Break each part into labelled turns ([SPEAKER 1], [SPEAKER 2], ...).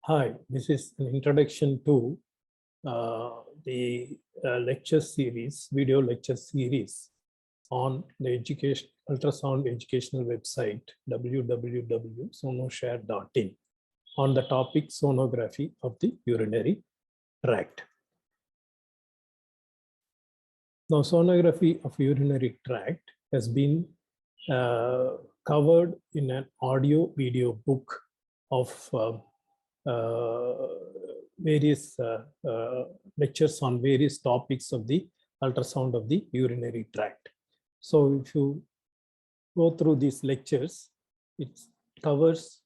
[SPEAKER 1] Hi, this is an introduction to the lecture series, video lecture series on the ultrasound educational website www.sonoshare.in on the topic sonography of the urinary tract. Now, sonography of urinary tract has been covered in an audio video book of various lectures on various topics of the ultrasound of the urinary tract. So if you go through these lectures, it covers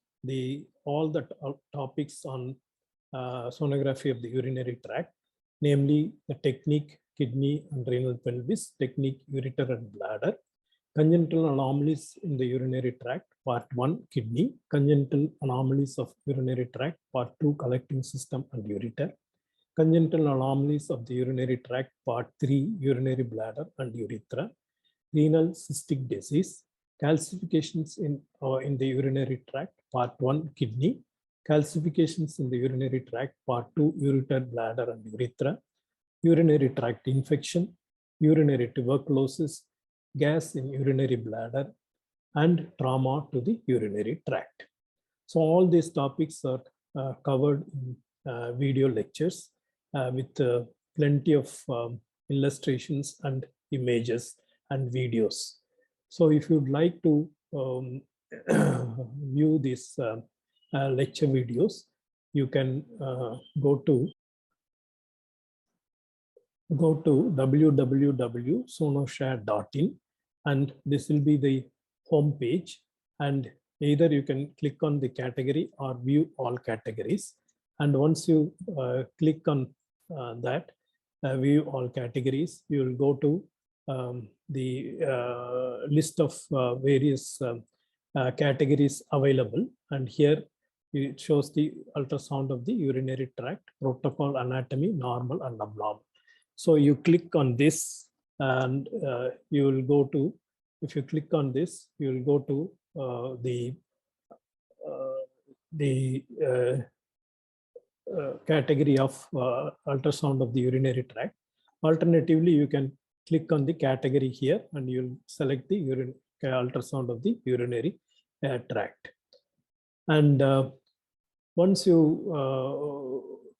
[SPEAKER 1] all the topics on sonography of the urinary tract, namely the technique, kidney and renal pelvis, technique, ureter and bladder, congenital anomalies in the urinary tract, part 1, kidney, congenital anomalies of urinary tract, part 2, collecting system and ureter, congenital anomalies of the urinary tract, part 3, urinary bladder and urethra, renal cystic disease, calcifications in the urinary tract, part 1, kidney, calcifications in the urinary tract, part 2, ureter, bladder and urethra, urinary tract infection, urinary tuberculosis, gas in urinary bladder, and trauma to the urinary tract. So all these topics are covered in video lectures with plenty of illustrations and images and videos. So if you'd like to view these lecture videos, you can go to www.sonoshare.in, and this will be the home page, and either you can click on the category or view all categories, and once you click on that view all categories, you will go to the list of various categories available, and here it shows the ultrasound of the urinary tract, protocol, anatomy, normal and abnormal. So you click on this and you will go to, if you click on this, you will go to the category of ultrasound of the urinary tract. Alternatively, you can click on the category here and you'll select the ultrasound of the urinary tract. And once you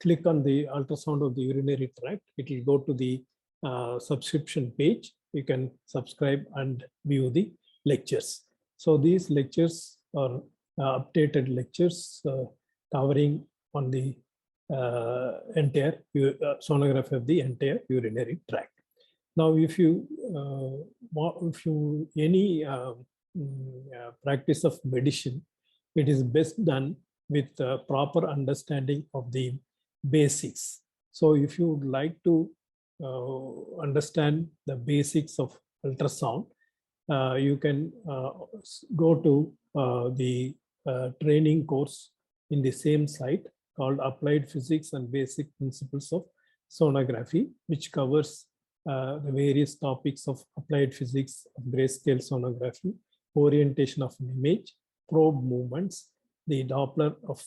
[SPEAKER 1] click on the ultrasound of the urinary tract, it will go to the subscription page. You can subscribe and view the lectures. So these lectures are updated lectures covering on the entire sonography of the entire urinary tract. Now, if you any practice of medicine, it is best done with proper understanding of the basics. So if you would like to understand the basics of ultrasound, you can go to the training course in the same site called Applied Physics and Basic Principles of Sonography, which covers the various topics of applied physics, grayscale sonography, orientation of an image, probe movements, the Doppler of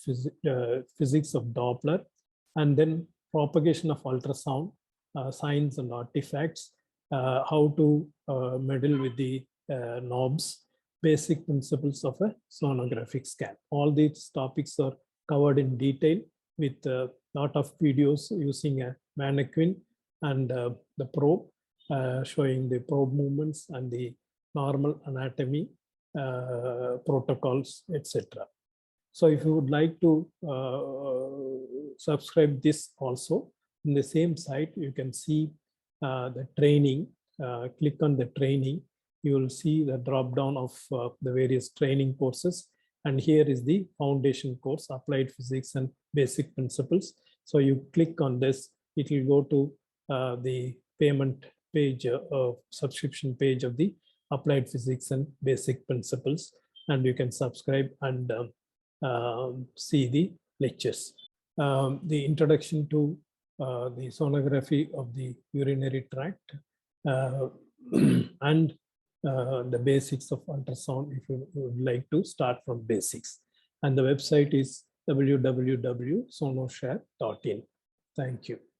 [SPEAKER 1] physics of Doppler, and then propagation of ultrasound, signs and artifacts, how to meddle with the knobs, basic principles of a sonographic scan. All these topics are covered in detail with a lot of videos using a mannequin and the probe, showing the probe movements and the normal anatomy, protocols, etc. So if you would like to subscribe this also, in the same site, you can see the training. Click on the training. You will see the drop down of the various training courses. And here is the foundation course, Applied Physics and Basic Principles. So you click on this, it will go to the payment page, subscription page of the Applied Physics and Basic Principles. And you can subscribe and see the lectures. The introduction to the sonography of the urinary tract and the basics of ultrasound, if you would like to start from basics. And the website is www.sonoshare.in. Thank you.